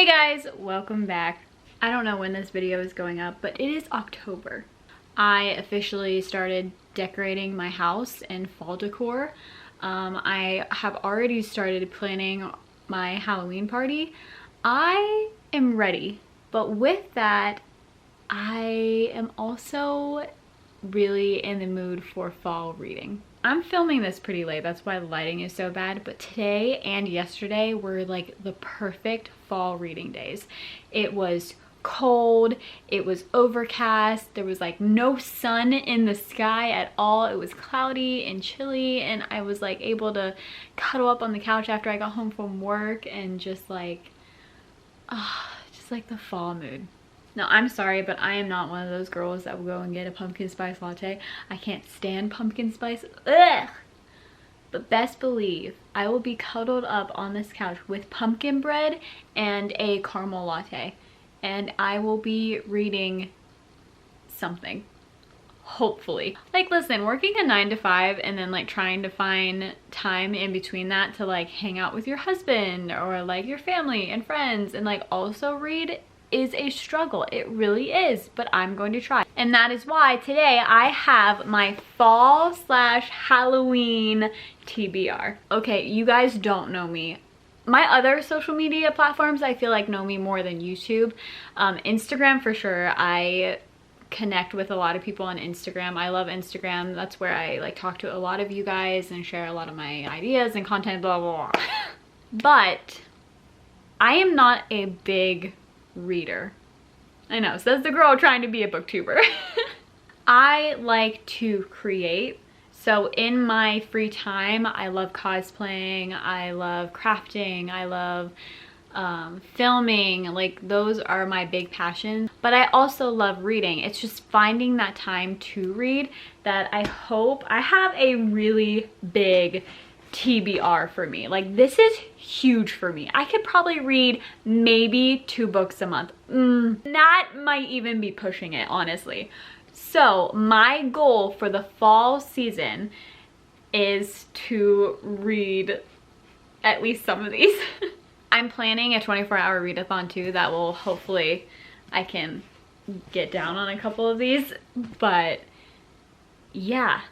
Hey guys, welcome back. I don't know when this video is going up, but it is October. I officially started decorating my house in fall decor. I have already started planning my Halloween party. I am ready, but with that, I am also really in the mood for fall reading. I'm filming this pretty late, that's why the lighting is so bad, but today and yesterday were like the perfect fall reading days. It was cold, it was overcast, there was like no sun in the sky at all. It was cloudy and chilly, and I was like able to cuddle up on the couch after I got home from work and just like the fall mood. Now, I'm sorry, but I am not one of those girls that will go and get a pumpkin spice latte. I can't stand pumpkin spice. Ugh! But best believe I will be cuddled up on this couch with pumpkin bread and a caramel latte. And I will be reading something. Hopefully. Like, listen, working a 9 to 5 and then like trying to find time in between that to like hang out with your husband or like your family and friends and like also read is a struggle. It really is, but I'm going to try. And that is why today I have my fall/Halloween TBR. Okay, you guys don't know me. My other social media platforms I feel like know me more than YouTube. Instagram for sure. I connect with a lot of people on Instagram. I love Instagram. That's where I like talk to a lot of you guys and share a lot of my ideas and content, blah, blah, blah. But I am not a big reader. I know, says the girl trying to be a booktuber. I like to create. So in my free time, I love cosplaying, I love crafting, I love filming. Like, those are my big passions. But I also love reading. It's just finding that time to read that I hope I have a really big TBR for me. Like, this is huge for me. I could probably read maybe 2 books a month. That might even be pushing it, honestly. So my goal for the fall season is to read at least some of these. I'm planning a 24-hour readathon too that will hopefully I can get down on a couple of these, but yeah.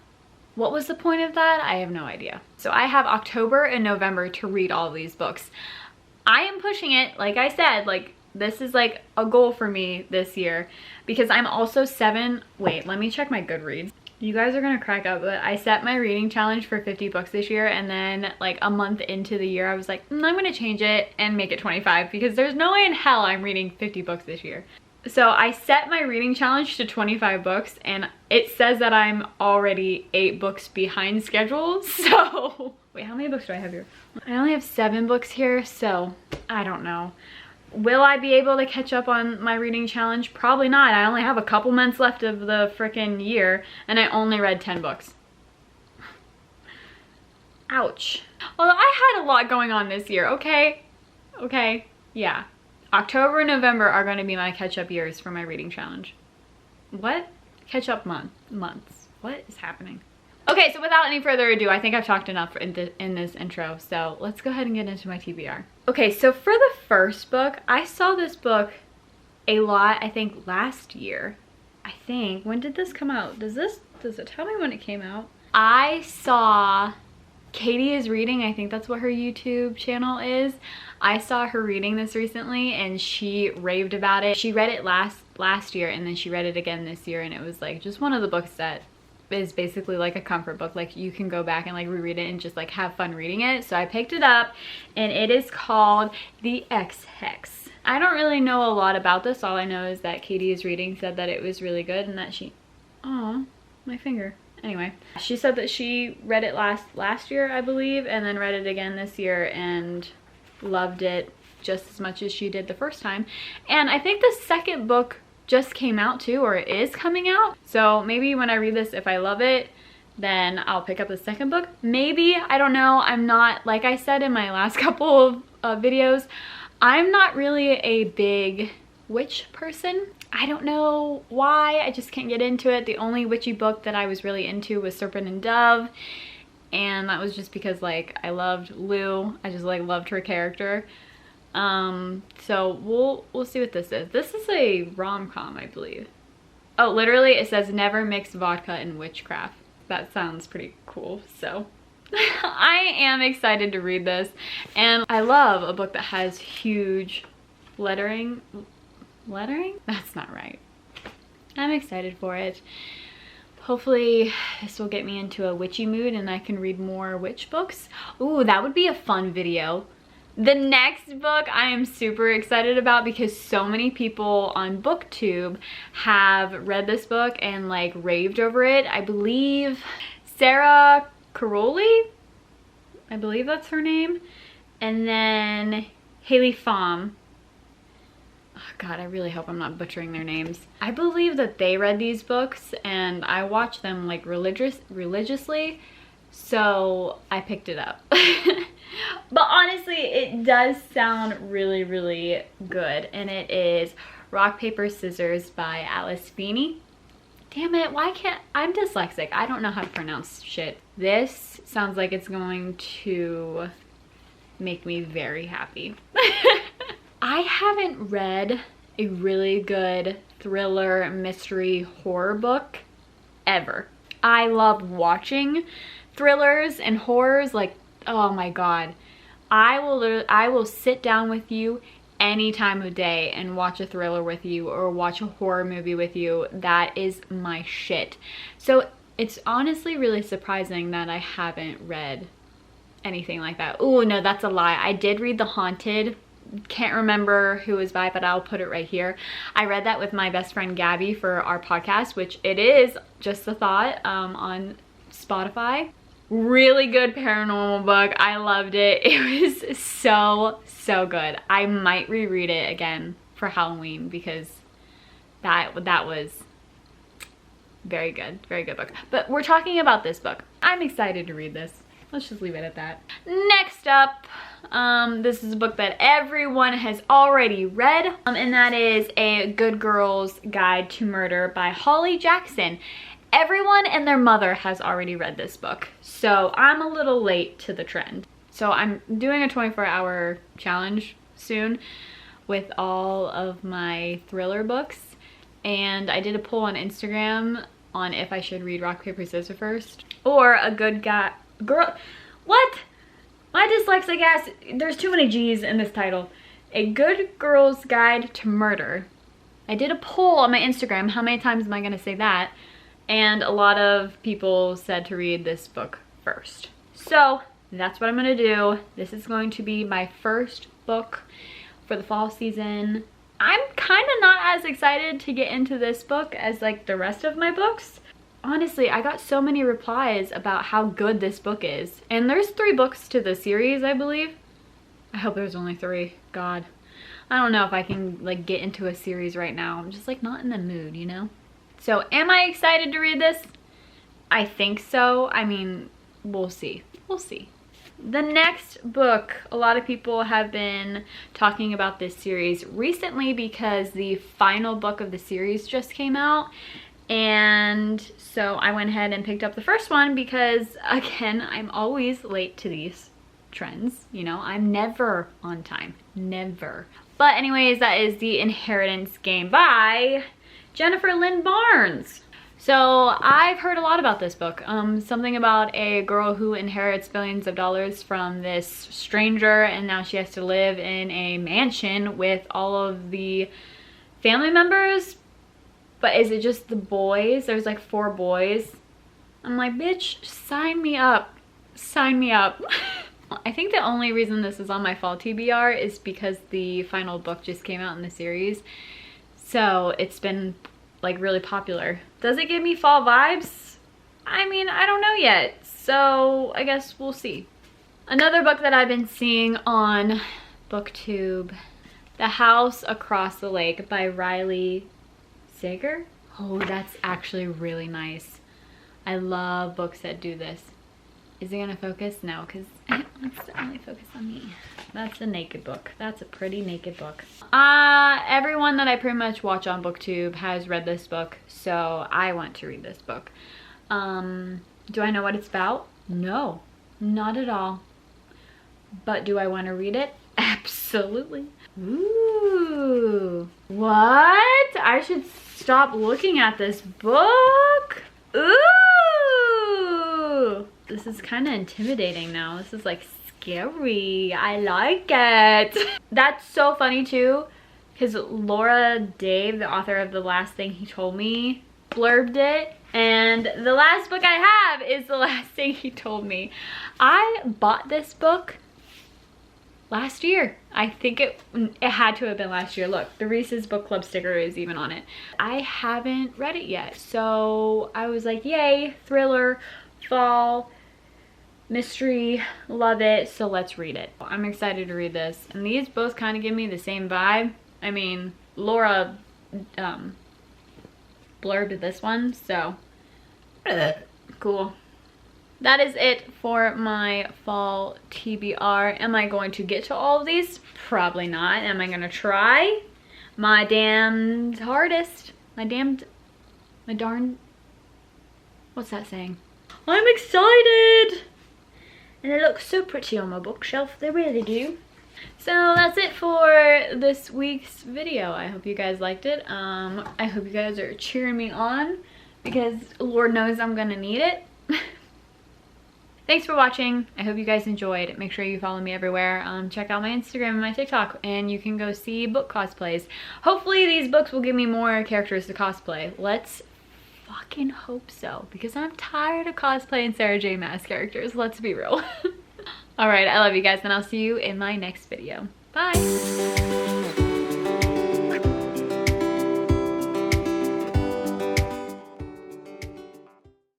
What was the point of that? I have no idea. So I have October and November to read all of these books. I am pushing it, like I said, like this is like a goal for me this year because I'm also wait, let me check my Goodreads. You guys are gonna crack up, but I set my reading challenge for 50 books this year, and then like a month into the year I was like, I'm gonna change it and make it 25 because there's no way in hell I'm reading 50 books this year. So I set my reading challenge to 25 books and it says that I'm already 8 books behind schedule. So wait, how many books do I have here? I only have 7 books here, so I don't know. Will I be able to catch up on my reading challenge? Probably not. I only have a couple months left of the frickin' year and I only read 10 books. Ouch. Well, I had a lot going on this year, okay? Okay, yeah. October and November are going to be my catch-up years for my reading challenge. What? Catch-up months. What is happening? Okay, so without any further ado, I think I've talked enough in this intro, so let's go ahead and get into my TBR. Okay, so for the first book, I saw this book a lot, I think, last year. I think. When did this come out? Does it tell me when it came out? I saw Katie is reading, I think that's what her YouTube channel is. I saw her reading this recently and she raved about it. She read it last year and then she read it again this year, and it was like just one of the books that is basically like a comfort book. Like, you can go back and like reread it and just like have fun reading it. So I picked it up and it is called the X Hex. I don't really know a lot about this. All I know is that Katie is reading said that it was really good and that aw, my finger. Anyway, she said that she read it last year, I believe, and then read it again this year and loved it just as much as she did the first time. And I think the second book just came out too, or it is coming out. So maybe when I read this, if I love it, then I'll pick up the second book. Maybe, I don't know. I'm not, like I said in my last couple of videos, I'm not really a big witch person. I don't know why, I just can't get into it. The only witchy book that I was really into was Serpent and Dove, and that was just because like I loved Lou. I just like loved her character. So we'll see what this is. This is a rom-com, I believe. Oh, literally it says never mix vodka and witchcraft. That sounds pretty cool, so I am excited to read this. And I love a book that has huge lettering. Lettering? That's not right. I'm excited for it. Hopefully this will get me into a witchy mood and I can read more witch books. Ooh, that would be a fun video. The next book I am super excited about because so many people on BookTube have read this book and like raved over it. I believe Sarah Caroli, I believe that's her name. And then Haley Pham. Oh God, I really hope I'm not butchering their names. I believe that they read these books and I watch them like religiously. So I picked it up. But honestly, it does sound really, really good. And it is Rock, Paper, Scissors by Alice Feeney. Damn it, why can't... I'm dyslexic. I don't know how to pronounce shit. This sounds like it's going to make me very happy. I haven't read a really good thriller, mystery, horror book ever. I love watching thrillers and horrors, like, oh my God. I will sit down with you any time of day and watch a thriller with you or watch a horror movie with you. That is my shit. So it's honestly really surprising that I haven't read anything like that. Oh no, that's a lie. I did read The Haunted. Can't remember who it was by, but I'll put it right here. I read that with my best friend Gabby for our podcast, which it is Just a Thought on Spotify. Really good paranormal book. I loved it. It was so good. I might reread it again for Halloween because that was very good book. But we're talking about this book. I'm excited to read this. Let's just leave it at that. Next up, this is a book that everyone has already read, and that is A Good Girl's Guide to Murder by Holly Jackson. Everyone and their mother has already read this book, so I'm a little late to the trend. So I'm doing a 24-hour challenge soon with all of my thriller books, and I did a poll on Instagram on if I should read Rock, Paper, Scissors first or A Good Guy... Girl, what? My dyslexic ass, there's too many G's in this title. A Good Girl's Guide to Murder. I did a poll on my Instagram. How many times am I gonna say that? And a lot of people said to read this book first. So that's what I'm gonna do. This is going to be my first book for the fall season. I'm kind of not as excited to get into this book as like the rest of my books. Honestly, I got so many replies about how good this book is. And there's 3 books to the series, I believe. I hope there's only 3. God. I don't know if I can like get into a series right now. I'm just like not in the mood, you know? So am I excited to read this? I think so. I mean, we'll see. We'll see. The next book, a lot of people have been talking about this series recently because the final book of the series just came out. And so I went ahead and picked up the first one because, again, I'm always late to these trends. You know, I'm never on time. Never. But anyways, that is The Inheritance Game by Jennifer Lynn Barnes. So I've heard a lot about this book. Something about a girl who inherits billions of dollars from this stranger, and now she has to live in a mansion with all of the family members. But is it just the boys? There's like 4 boys. I'm like, bitch, sign me up. Sign me up. I think the only reason this is on my fall TBR is because the final book just came out in the series. So it's been like really popular. Does it give me fall vibes? I mean, I don't know yet. So I guess we'll see. Another book that I've been seeing on BookTube, The House Across the Lake by Riley Sager. Oh, that's actually really nice. I love books that do this. Is it gonna focus? No, because it wants to only focus on me. That's a naked book. That's a pretty naked book. Everyone that I pretty much watch on BookTube has read this book, so I want to read this book. Do I know what it's about? No, not at all. But do I want to read it? Absolutely. Absolutely. Ooh. What? I should stop looking at this book. Ooh. This is kind of intimidating now. This is like scary. I like it. That's so funny too, because Laura Dave, the author of The Last Thing He Told Me, blurbed it. And the last book I have is The Last Thing He Told Me. I bought this book last year. I think it had to have been last year. Look, the Reese's Book Club sticker is even on it. I haven't read it yet. So I was like, yay, thriller, fall, mystery, love it. So let's read it. I'm excited to read this. And these both kind of give me the same vibe. I mean, Laura blurbed this one, so cool. That is it for my fall TBR. Am I going to get to all of these? Probably not. Am I gonna try my damned hardest? My darn, what's that saying? I'm excited! And they look so pretty on my bookshelf, they really do. So that's it for this week's video. I hope you guys liked it. I hope you guys are cheering me on, because Lord knows I'm gonna need it. Thanks for watching. I hope you guys enjoyed. Make sure you follow me everywhere. Check out my Instagram and my TikTok, and you can go see book cosplays. Hopefully these books will give me more characters to cosplay. Let's fucking hope so, because I'm tired of cosplaying Sarah J. Maas characters. Let's be real. All right, I love you guys, and I'll see you in my next video. Bye.